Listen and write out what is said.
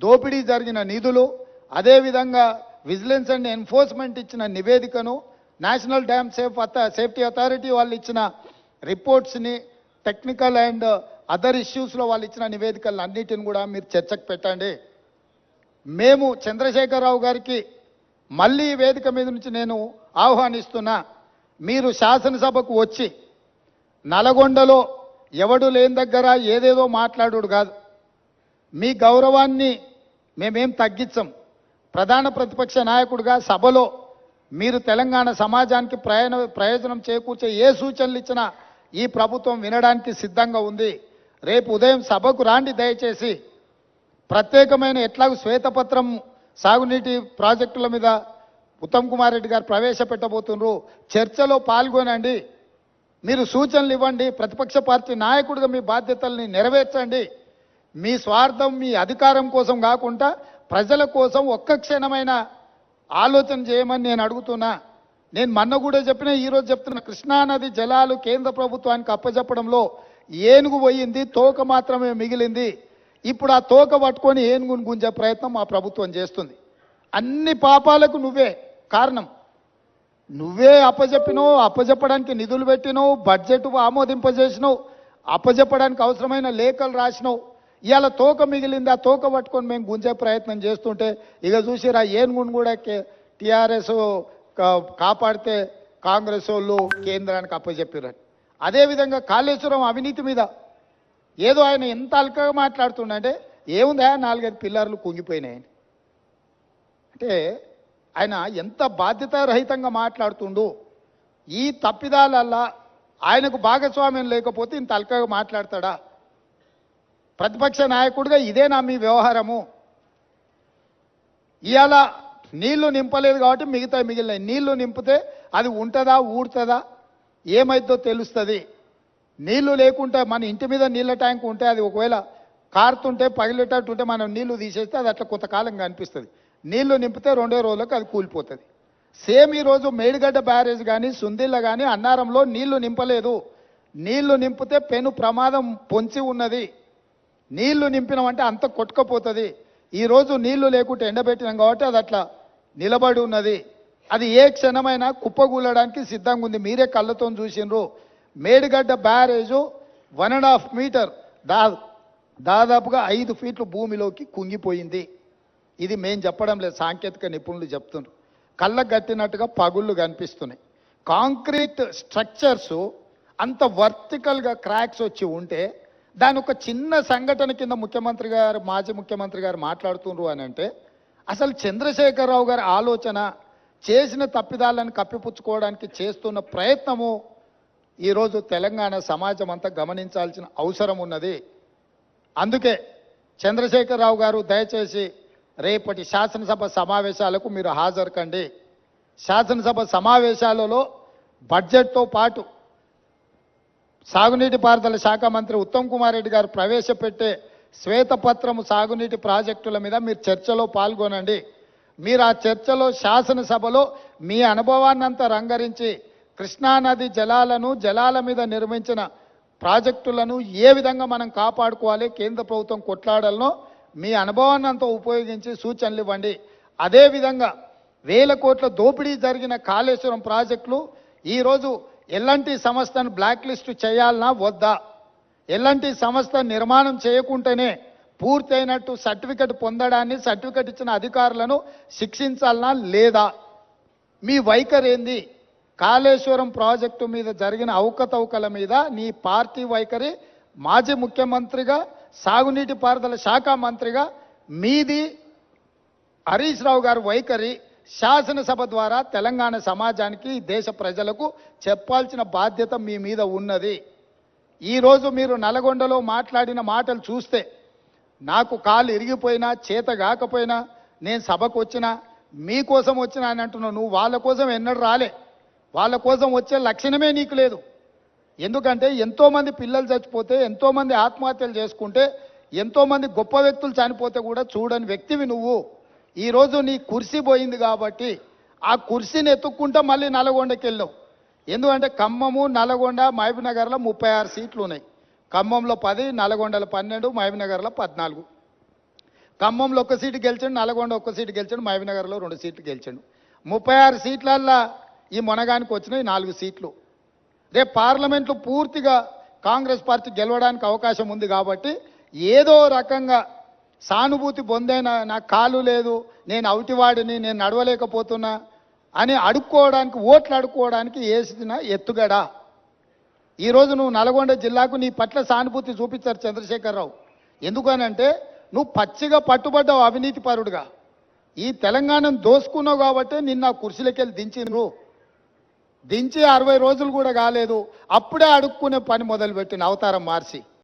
దోపిడీ జరిగిన నిధులు, అదేవిధంగా విజిలెన్స్ అండ్ ఎన్ఫోర్స్మెంట్ ఇచ్చిన నివేదికను, నేషనల్ డ్యామ్ సేఫ్టీ అథారిటీ వాళ్ళు ఇచ్చిన రిపోర్ట్స్ని, టెక్నికల్ అండ్ అదర్ ఇష్యూస్లో వాళ్ళు ఇచ్చిన నివేదికలను అన్నిటిని కూడా మీరు చర్చకు పెట్టండి. మేము చంద్రశేఖరరావు గారికి మళ్ళీ ఈ వేదిక మీద నుంచి నేను ఆహ్వానిస్తున్నా, మీరు శాసనసభకు వచ్చి నల్గొండలో ఎవడు లేని దగ్గర ఏదేదో మాట్లాడుడు కాదు. మీ గౌరవాన్ని మేమేం తగ్గించం. ప్రధాన ప్రతిపక్ష నాయకుడిగా సభలో మీరు తెలంగాణ సమాజానికి ప్రయోజనం చేకూర్చే ఏ సూచనలు ఇచ్చినా ఈ ప్రభుత్వం వినడానికి సిద్ధంగా ఉంది. రేపు ఉదయం సభకు రాండి దయచేసి. ప్రత్యేకమైన ఎట్లాగూ శ్వేతపత్రం సాగునీటి ప్రాజెక్టుల మీద ఉత్తమ్ కుమార్ రెడ్డి గారు ప్రవేశపెట్టబోతున్నారు. చర్చలో పాల్గొనండి, మీరు సూచనలు ఇవ్వండి. ప్రతిపక్ష పార్టీ నాయకుడిగా మీ బాధ్యతల్ని నెరవేర్చండి. మీ స్వార్థం, మీ అధికారం కోసం కాకుండా ప్రజల కోసం ఒక్క క్షణమైన ఆలోచన చేయమని నేను అడుగుతున్నా. నేను మొన్న కూడా చెప్పిన, ఈరోజు చెప్తున్నా, కృష్ణానది జలాలు కేంద్ర ప్రభుత్వానికి అప్పచెప్పడంలో ఏనుగు పోయింది, తోక మాత్రమే మిగిలింది. ఇప్పుడు ఆ తోక పట్టుకొని ఏనుగును గుంజే ప్రయత్నం మా ప్రభుత్వం చేస్తుంది. అన్ని పాపాలకు నువ్వే కారణం. నువ్వే అప్పచెప్పినావు, అప్పచెప్పడానికి నిధులు పెట్టినావు, బడ్జెట్ ఆమోదింపజేసినావు, అప్పచెప్పడానికి అవసరమైన లేఖలు రాసినావు. ఇవాళ తోక మిగిలింది, ఆ తోక పట్టుకొని మేము గుంజే ప్రయత్నం చేస్తుంటే ఇక చూసిరా ఏనుగును కూడా టీఆర్ఎస్ కాపాడితే కాంగ్రెస్ వాళ్ళు కేంద్రానికి అప్పచెప్పారు. అదేవిధంగా కాళేశ్వరం అవినీతి మీద ఏదో ఆయన ఎంత అల్కగా మాట్లాడుతుండే, ఏముందా 4-5 పిల్లర్లు కుంగిపోయినాయని. అంటే ఆయన ఎంత బాధ్యతారహితంగా మాట్లాడుతుండు. ఈ తప్పిదాలల్లా ఆయనకు భాగస్వామ్యం లేకపోతే ఇంత అల్కగా మాట్లాడతాడా? ప్రతిపక్ష నాయకుడిగా ఇదేనా మీ వ్యవహారము? ఇవాళ నీళ్లు నింపలేదు కాబట్టి మిగతా మిగిలినాయి. నీళ్లు నింపితే అది ఉంటుందా, ఊడుతుందా, ఏమైద్దో తెలుస్తుంది. నీళ్లు లేకుంటే మన ఇంటి మీద నీళ్ళ ట్యాంక్ ఉంటే అది ఒకవేళ కారుతుంటే పగిలేటట్టు ఉంటే మనం నీళ్లు తీసేస్తే అది అట్లా కొంతకాలం కనిపిస్తుంది. నీళ్లు నింపితే 2 రోజులకు అది కూలిపోతుంది. సేమ్ ఈరోజు మేడిగడ్డ బ్యారేజ్ కానీ, సుందిళ్ళ కానీ, అన్నారంలో నీళ్లు నింపలేదు. నీళ్లు నింపితే పెను ప్రమాదం పొంచి ఉన్నది. నీళ్లు నింపినామంటే అంత కొట్టుకపోతుంది. ఈరోజు నీళ్లు లేకుంటే ఎండబెట్టినాం కాబట్టి అది అట్లా నిలబడి ఉన్నది. అది ఏ క్షణమైనా కుప్పగూలడానికి సిద్ధంగా ఉంది. మీరే కళ్ళతో చూసినారు. మేడిగడ్డ బ్యారేజు 1.5 మీటర్ దాదాపుగా 5 ఫీట్లు భూమిలోకి కుంగిపోయింది. ఇది మేం చెప్పడం లేదు, సాంకేతిక నిపుణులు చెప్తున్నారు. కళ్ళకు కట్టినట్టుగా పగుళ్ళు కనిపిస్తున్నాయి. కాంక్రీట్ స్ట్రక్చర్స్ అంత వర్టికల్గా క్రాక్స్ వచ్చి ఉంటే దాని ఒక చిన్న సంఘటన కింద ముఖ్యమంత్రి గారు, మాజీ ముఖ్యమంత్రి గారు మాట్లాడుతున్నారు అని అంటే అసలు చంద్రశేఖరరావు గారి ఆలోచన, చేసిన తప్పిదాలను కప్పిపుచ్చుకోవడానికి చేస్తున్న ప్రయత్నము ఈరోజు తెలంగాణ సమాజం అంతా గమనించాల్సిన అవసరం ఉన్నది. అందుకే చంద్రశేఖరరావు గారు దయచేసి రేపటి శాసనసభ సమావేశాలకు మీరు హాజరు కండి. శాసనసభ సమావేశాలలో బడ్జెట్తో పాటు సాగునీటి పారుదల శాఖ మంత్రి ఉత్తమ్ కుమార్ రెడ్డి గారు ప్రవేశపెట్టే శ్వేతపత్రము సాగునీటి ప్రాజెక్టుల మీద మీరు చర్చలో పాల్గొనండి. మీరు ఆ చర్చలో శాసనసభలో మీ అనుభవాన్నంతా రంగరించి కృష్ణానది జలాల మీద నిర్మించిన ప్రాజెక్టులను ఏ విధంగా మనం కాపాడుకోవాలి, కేంద్ర ప్రభుత్వం కొట్లాడాలనో మీ అనుభవాన్ని అంతా ఉపయోగించి సూచనలు ఇవ్వండి. అదేవిధంగా 1000 కోట్ల దోపిడీ జరిగిన కాళేశ్వరం ప్రాజెక్టులు ఈరోజు ఎల్ఎన్టీ సంస్థను బ్లాక్ లిస్ట్ చేయాలనా వద్దా? ఎల్ఎన్టీ సంస్థ నిర్మాణం చేయకుంటేనే పూర్తయినట్టు సర్టిఫికెట్ పొందడాన్ని, సర్టిఫికెట్ ఇచ్చిన అధికారులను శిక్షించాలనా లేదా? మీ వైఖరి ఏంది? కాళేశ్వరం ప్రాజెక్టు మీద జరిగిన అవకతవకల మీద నీ పార్టీ వైఖరి, మాజీ ముఖ్యమంత్రిగా సాగునీటి పారుదల శాఖ మంత్రిగా మీది, హరీష్ రావు గారి వైఖరి శాసనసభ ద్వారా తెలంగాణ సమాజానికి, దేశ ప్రజలకు చెప్పాల్సిన బాధ్యత మీ మీద ఉన్నది. ఈరోజు మీరు నల్గొండలో మాట్లాడిన మాటలు చూస్తే నాకు కాలు ఇరిగిపోయినా, చేత కాకపోయినా, నేను సభకు వచ్చినా, మీకోసం వచ్చినా అని అంటున్నావు. నువ్వు వాళ్ళ కోసం ఎన్నడూ రాలే. వాళ్ళ కోసం వచ్చే లక్షణమే నీకు లేదు. ఎందుకంటే ఎంతోమంది పిల్లలు చచ్చిపోతే, ఎంతోమంది ఆత్మహత్యలు చేసుకుంటే, ఎంతోమంది గొప్ప వ్యక్తులు చనిపోతే కూడా చూడని వ్యక్తివి నువ్వు. ఈరోజు నీ కుర్సీ పోయింది కాబట్టి ఆ కుర్సీని ఎత్తుక్కుంటా మళ్ళీ నల్గొండకి వెళ్ళావు. ఎందుకంటే ఖమ్మము, నల్గొండ, మహబూబ్నగర్లో 36 సీట్లు ఉన్నాయి. ఖమ్మంలో 10, నల్గొండలో 12, మహబూబ్నగర్లో 14. ఖమ్మంలో ఒక్క సీటు గెలిచాడు, నల్గొండ ఒక్క సీటు గెలిచాడు, మహబూబ్నగర్లో 2 సీట్లు గెలిచాడు. 36 సీట్లల్లో ఈ మొనగానికి వచ్చినాయి 4 సీట్లు. రేపు పార్లమెంట్లో పూర్తిగా కాంగ్రెస్ పార్టీ గెలవడానికి అవకాశం ఉంది కాబట్టి ఏదో రకంగా సానుభూతి పొందేనా, నాకు కాలు లేదు, నేను అవుటివాడిని, నేను నడవలేకపోతున్నా అని అడుక్కోవడానికి, ఓట్లు అడుక్కోవడానికి వేసిన ఎత్తుగడ. ఈరోజు నువ్వు నల్గొండ జిల్లాకు నీ పట్ల సానుభూతి చూపించారు చంద్రశేఖరరావు. ఎందుకనంటే నువ్వు పచ్చిగా పట్టుబడ్డావు అవినీతి పరుడుగా. ఈ తెలంగాణను దోసుకున్నావు కాబట్టి నిన్న కుర్చీలకి వెళ్ళి దించిండ్రు. దించి 60 రోజులు కూడా కాలేదు, అప్పుడే అడుక్కునే పని మొదలుపెట్టిన అవతారం మార్చి.